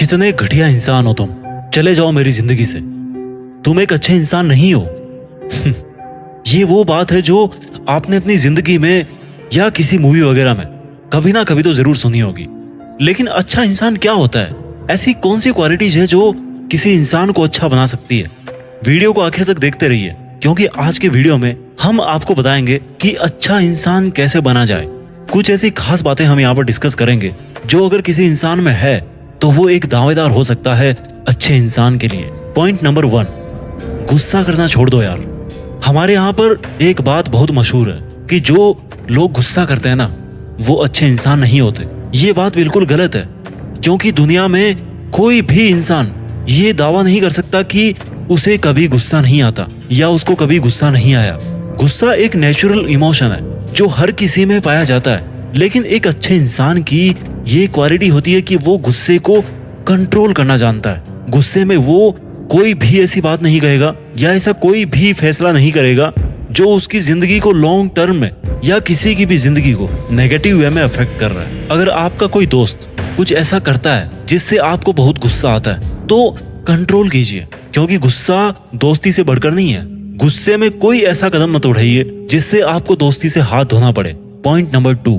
कितने घटिया इंसान हो तुम, चले जाओ मेरी जिंदगी से, तुम एक अच्छे इंसान नहीं हो। ये वो बात है जो आपने अपनी जिंदगी में या किसी मूवी वगैरह में कभी ना कभी तो जरूर सुनी होगी। लेकिन अच्छा इंसान क्या होता है? ऐसी कौन सी क्वालिटीज है जो किसी इंसान को अच्छा बना सकती है? वीडियो को आखिर तक देखते रहिए, क्योंकि आज के वीडियो में हम आपको बताएंगे कि अच्छा इंसान कैसे बना जाए। कुछ ऐसी खास बातें हम यहाँ पर डिस्कस करेंगे जो अगर किसी इंसान में है तो वो एक दावेदार हो सकता है अच्छे इंसान के लिए। पॉइंट नंबर 1, गुस्सा करना छोड़ दो यार। हमारे यहाँ पर एक बात बहुत मशहूर है कि जो लोग गुस्सा करते हैं ना, वो अच्छे इंसान नहीं होते। ये बात बिल्कुल गलत है, क्योंकि दुनिया में कोई भी इंसान ये दावा नहीं कर सकता कि उसे कभी गुस्सा नहीं आता या उसको कभी गुस्सा नहीं आया। गुस्सा एक नेचुरल इमोशन है जो हर किसी में पाया जाता है, लेकिन एक अच्छे इंसान की ये क्वालिटी होती है कि वो गुस्से को कंट्रोल करना जानता है। गुस्से में वो कोई भी ऐसी बात नहीं कहेगा या ऐसा कोई भी फैसला नहीं करेगा जो उसकी जिंदगी को लॉन्ग टर्म में या किसी की भी जिंदगी को नेगेटिव वे में अफेक्ट कर रहा है। अगर आपका कोई दोस्त कुछ ऐसा करता है जिससे आपको बहुत गुस्सा आता है तो कंट्रोल कीजिए, क्योंकि गुस्सा दोस्ती से बढ़कर नहीं है। गुस्से में कोई ऐसा कदम मत उठाइए जिससे आपको दोस्ती से हाथ धोना पड़े। पॉइंट नंबर 2,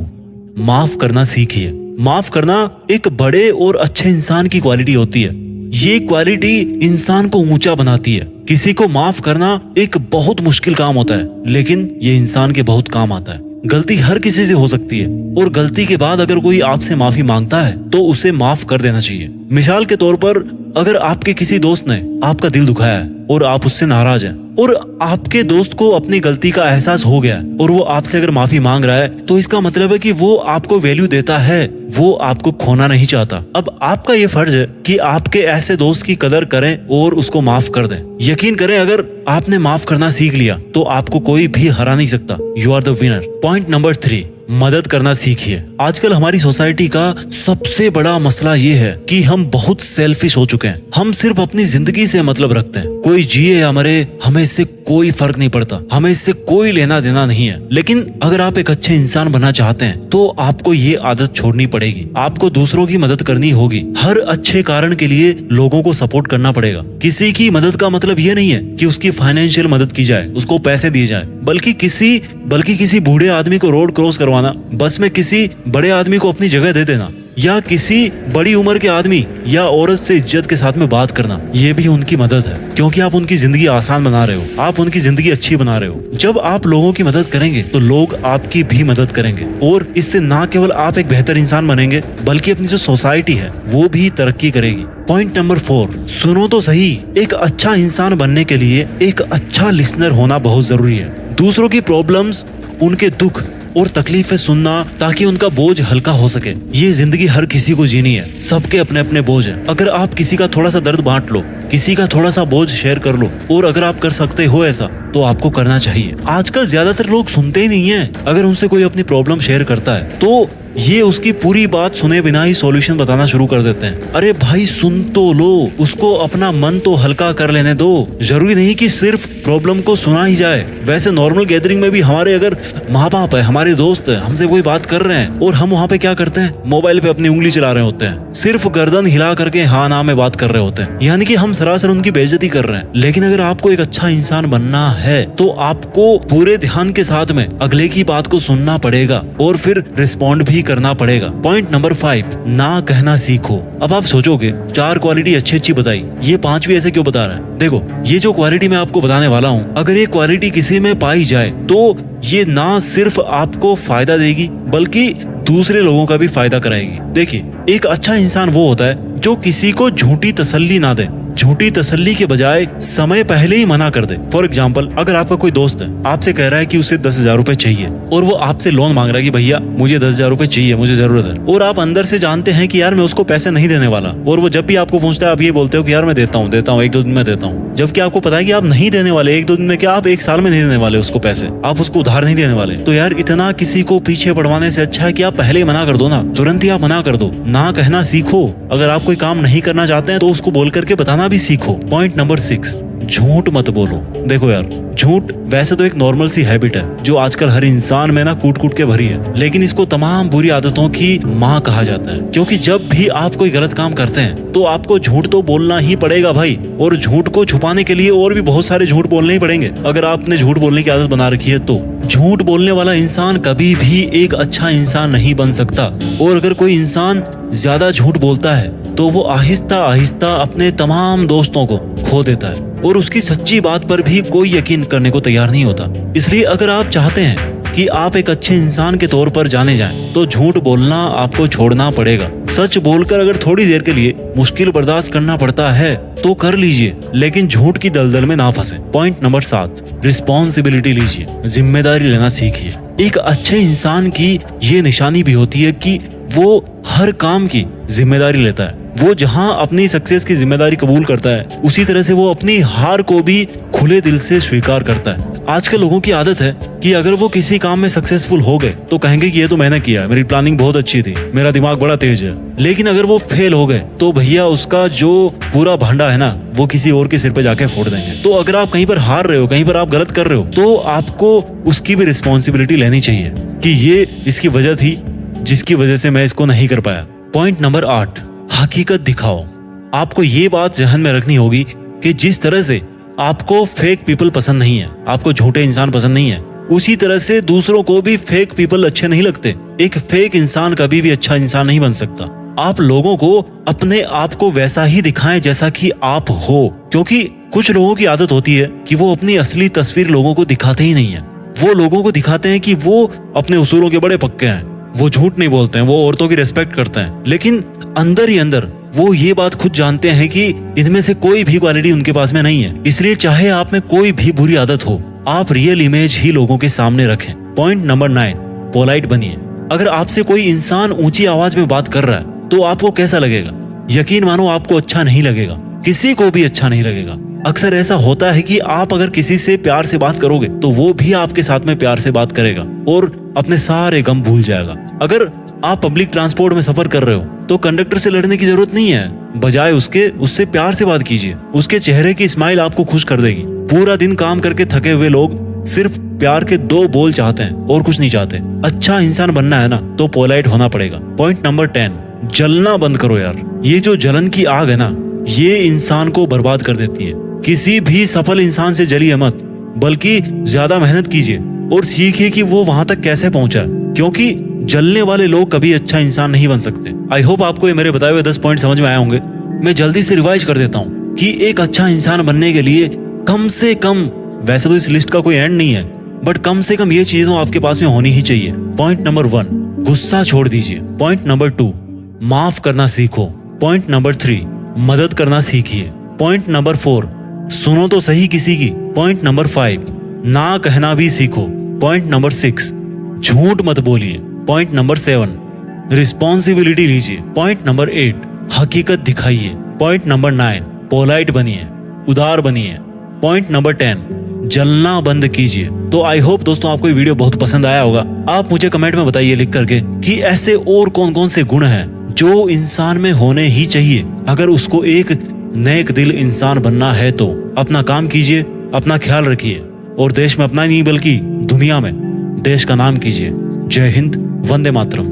माफ करना सीखिए। माफ करना एक बड़े और अच्छे इंसान की क्वालिटी होती है। ये क्वालिटी इंसान को ऊंचा बनाती है। किसी को माफ करना एक बहुत मुश्किल काम होता है, लेकिन ये इंसान के बहुत काम आता है। गलती हर किसी से हो सकती है और गलती के बाद अगर कोई आपसे माफी मांगता है तो उसे माफ कर देना चाहिए। मिसाल के तौर पर, अगर आपके किसी दोस्त ने आपका दिल दुखाया है और आप उससे नाराज हैं और आपके दोस्त को अपनी गलती का एहसास हो गया और वो आपसे अगर माफी मांग रहा है तो इसका मतलब है कि वो आपको वैल्यू देता है, वो आपको खोना नहीं चाहता। अब आपका ये फर्ज है कि आपके ऐसे दोस्त की कदर करें और उसको माफ कर दें। यकीन करें, अगर आपने माफ करना सीख लिया तो आपको कोई भी हरा नहीं सकता। You are the winner. Point number 3, मदद करना सीखिए। आजकल हमारी सोसाइटी का सबसे बड़ा मसला ये है कि हम बहुत सेल्फिश हो चुके हैं। हम सिर्फ अपनी जिंदगी से मतलब रखते हैं। कोई जिए या मरे, हमें इससे कोई फर्क नहीं पड़ता, हमें इससे कोई लेना देना नहीं है। लेकिन अगर आप एक अच्छे इंसान बनना चाहते हैं तो आपको ये आदत छोड़नी पड़ेगी। आपको दूसरों की मदद करनी होगी। हर अच्छे कारण के लिए लोगों को सपोर्ट करना पड़ेगा। किसी की मदद का मतलब ये नहीं है कि उसकी फाइनेंशियल मदद की जाए, उसको पैसे दिए जाए, बल्कि किसी बूढ़े आदमी को रोड क्रॉस करवाना, बस में किसी बड़े आदमी को अपनी जगह दे देना, या किसी बड़ी उम्र के आदमी या औरत से इज्जत के साथ में बात करना, ये भी उनकी मदद है, क्योंकि आप उनकी जिंदगी आसान बना रहे हो, आप उनकी जिंदगी अच्छी बना रहे हो। जब आप लोगों की मदद करेंगे तो लोग आपकी भी मदद करेंगे और इससे ना केवल आप एक बेहतर इंसान बनेंगे, बल्कि अपनी जो सोसाइटी है वो भी तरक्की करेगी। पॉइंट नंबर 4, सुनो तो सही। एक अच्छा इंसान बनने के लिए एक अच्छा लिसनर होना बहुत जरूरी है। दूसरों की प्रॉब्लम्स, उनके दुख और तकलीफें सुनना ताकि उनका बोझ हल्का हो सके। ये जिंदगी हर किसी को जीनी है, सबके अपने अपने बोझ है। अगर आप किसी का थोड़ा सा दर्द बांट लो, किसी का थोड़ा सा बोझ शेयर कर लो, और अगर आप कर सकते हो ऐसा तो आपको करना चाहिए। आजकल ज्यादातर लोग सुनते ही नहीं है। अगर उनसे कोई अपनी प्रॉब्लम शेयर करता है तो ये उसकी पूरी बात सुने बिना ही सॉल्यूशन बताना शुरू कर देते हैं। अरे भाई, सुन तो लो, उसको अपना मन तो हल्का कर लेने दो। जरूरी नहीं कि सिर्फ प्रॉब्लम को सुना ही जाए। वैसे नॉर्मल गैदरिंग में भी हमारे अगर माँ बाप है, हमारे दोस्त है, हमसे कोई बात कर रहे हैं और हम वहाँ पे क्या करते हैं, मोबाइल पे अपनी उंगली चला रहे होते हैं, सिर्फ गर्दन हिला करके हाँ ना में बात कर रहे होते हैं, यानी कि हम सरासर उनकी बेइज्जती कर रहे हैं। लेकिन अगर आपको एक अच्छा इंसान बनना है तो आपको पूरे ध्यान के साथ में अगले की बात को सुनना पड़ेगा और फिर रिस्पॉन्ड भी करना पड़ेगा। पॉइंट नंबर 5, ना कहना सीखो। अब आप सोचोगे 4 क्वालिटी अच्छी बताई, ये 5वीं ऐसे क्यों बता रहा है? देखो, ये जो क्वालिटी मैं आपको बताने वाला हूँ, अगर ये क्वालिटी किसी में पाई जाए तो ये ना सिर्फ आपको फायदा देगी बल्कि दूसरे लोगों का भी फायदा कराएगी। देखिए, एक अच्छा इंसान वो होता है जो किसी को झूठी तसल्ली ना दे, झूठी तसल्ली के बजाय समय पहले ही मना कर दे। फॉर एग्जाम्पल, अगर आपका कोई दोस्त है, आपसे कह रहा है कि उसे 10,000 रुपए चाहिए और वो आपसे लोन मांग रहा है कि भैया मुझे 10,000 रुपए चाहिए, मुझे जरूरत है, और आप अंदर से जानते हैं कि यार मैं उसको पैसे नहीं देने वाला, और वो जब भी आपको पूछता है आप ये बोलते हो कि यार मैं देता हूँ 1-2 दिन में देता हूँ, जबकि आपको पता है कि आप नहीं देने वाले 1-2 दिन में, क्या आप 1 साल में नहीं देने वाले उसको पैसे, आप उसको उधार नहीं देने वाले। तो यार इतना किसी को पीछे पड़वाने से अच्छा है कि आप पहले ही मना कर दो ना, तुरंत ही आप मना कर दो। ना कहना सीखो। अगर आप कोई काम नहीं करना चाहते हैं तो उसको बोल करके बताना भी सीखो। पॉइंट नंबर 6, झूठ मत बोलो। देखो यार, झूठ वैसे तो एक नॉर्मल सी हैबिट है जो आजकल हर इंसान में ना कूट कूट के भरी है, लेकिन इसको तमाम बुरी आदतों की माँ कहा जाता है। क्योंकि जब भी आप कोई गलत काम करते हैं तो आपको झूठ तो बोलना ही पड़ेगा भाई, और झूठ को छुपाने के लिए और भी बहुत सारे झूठ बोलने ही पड़ेंगे। अगर आपने झूठ बोलने की आदत बना रखी है तो झूठ बोलने वाला इंसान कभी भी एक अच्छा इंसान नहीं बन सकता। और अगर कोई इंसान ज्यादा झूठ बोलता है तो वो आहिस्ता आहिस्ता अपने तमाम दोस्तों को खो देता है और उसकी सच्ची बात पर भी कोई यकीन करने को तैयार नहीं होता। इसलिए अगर आप चाहते हैं कि आप एक अच्छे इंसान के तौर पर जाने जाएं, तो झूठ बोलना आपको छोड़ना पड़ेगा। सच बोलकर अगर थोड़ी देर के लिए मुश्किल बर्दाश्त करना पड़ता है तो कर लीजिए, लेकिन झूठ की दलदल में ना फंसे। पॉइंट नंबर 7, रिस्पॉन्सिबिलिटी लीजिए, जिम्मेदारी लेना सीखिए। एक अच्छे इंसान की ये निशानी भी होती है कि वो हर काम की जिम्मेदारी लेता है। वो जहां अपनी सक्सेस की जिम्मेदारी कबूल करता है, उसी तरह से वो अपनी हार को भी खुले दिल से स्वीकार करता है। आजकल लोगों की आदत है कि अगर वो किसी काम में सक्सेसफुल हो गए तो कहेंगे कि ये तो मैंने किया, मेरी प्लानिंग बहुत अच्छी थी, मेरा दिमाग बड़ा तेज है। लेकिन अगर वो फेल हो गए तो भैया उसका जो पूरा भांडा है ना, वो किसी और के सिर पे जाके फोड़ देंगे। तो अगर आप कहीं पर हार रहे हो, कहीं पर आप गलत कर रहे हो, तो आपको उसकी भी रिस्पॉन्सिबिलिटी लेनी चाहिए कि ये इसकी वजह थी जिसकी वजह से मैं इसको नहीं कर पाया। पॉइंट नंबर 8, हकीकत दिखाओ। आपको ये बात जहन में रखनी होगी कि जिस तरह से आपको फेक पीपल पसंद नहीं है, आपको झूठे इंसान पसंद नहीं है, उसी तरह से दूसरों को भी फेक पीपल अच्छे नहीं लगते। एक फेक इंसान कभी भी अच्छा इंसान नहीं बन सकता। आप लोगों को अपने आप को वैसा ही दिखाएं जैसा कि आप हो, क्योंकि कुछ लोगों की आदत होती है कि वो अपनी असली तस्वीर लोगों को दिखाते ही नहीं है। वो लोगों को दिखाते हैं कि वो अपने उसूलों के बड़े पक्के हैं, वो झूठ नहीं बोलते हैं, वो औरतों की रिस्पेक्ट करते हैं, लेकिन अंदर ही अंदर वो ये बात खुद जानते हैं कि इनमें से कोई भी क्वालिटी उनके पास में नहीं है। इसलिए चाहे आप में कोई भी बुरी आदत हो, आप रियल इमेज ही लोगों के सामने रखें। पॉइंट नंबर 9, पोलाइट बनिए। अगर आपसे कोई इंसान ऊंची आवाज में बात कर रहा है तो आपको कैसा लगेगा? यकीन मानो आपको अच्छा नहीं लगेगा, किसी को भी अच्छा नहीं लगेगा। अक्सर ऐसा होता है कि आप अगर किसी से प्यार से बात करोगे तो वो भी आपके साथ में प्यार से बात करेगा और अपने सारे गम भूल जाएगा। अगर आप पब्लिक ट्रांसपोर्ट में सफर कर रहे हो तो कंडक्टर से लड़ने की जरूरत नहीं है, बजाय उससे प्यार से बात कीजिए। उसके चेहरे की स्माइल आपको खुश कर देगी। पूरा दिन काम करके थके हुए लोग सिर्फ प्यार के 2 बोल चाहते हैं और कुछ नहीं चाहते। अच्छा इंसान बनना है ना तो पोलाइट होना पड़ेगा। पॉइंट नंबर 10, जलना बंद करो यार। ये जो जलन की आग है ना, ये इंसान को बर्बाद कर देती है। किसी भी सफल इंसान से जलिए मत, बल्कि ज्यादा मेहनत कीजिए और सीखिए कि वो वहां तक कैसे पहुंचा, क्योंकि जलने वाले लोग कभी अच्छा इंसान नहीं बन सकते। आई होप आपको ये मेरे बताए हुए 10 पॉइंट समझ में आए होंगे। मैं जल्दी से रिवाइज कर देता हूँ कि एक अच्छा इंसान बनने के लिए कम से कम, वैसे तो इस लिस्ट का कोई एंड नहीं है, बट कम से कम ये चीजों आपके पास में होनी ही चाहिए। पॉइंट नंबर 1, गुस्सा छोड़ दीजिए। पॉइंट नंबर 2, माफ करना सीखो। पॉइंट नंबर 3, मदद करना सीखिए। पॉइंट नंबर 4, सुनो तो सही किसी की। पॉइंट नंबर 5, ना कहना भी सीखो। पॉइंट नंबर 6, झूठ मत बोलिए। पॉइंट नंबर 7, रिस्पॉन्सिबिलिटी लीजिए। पॉइंट नंबर 8, हकीकत दिखाइए। पॉइंट नंबर 9, पोलाइट बनिए, उदार बनिए। पॉइंट नंबर 10, जलना बंद कीजिए। तो आई होप दोस्तों आपको ये वीडियो बहुत पसंद आया होगा। आप मुझे कमेंट में बताइए लिख करके कि ऐसे और कौन कौन से गुण हैं जो इंसान में होने ही चाहिए अगर उसको एक नेक दिल इंसान बनना है। तो अपना काम कीजिए, अपना ख्याल रखिए और देश में अपना नहीं बल्कि दुनिया में देश का नाम कीजिए। जय हिंद, वंदे मातरम।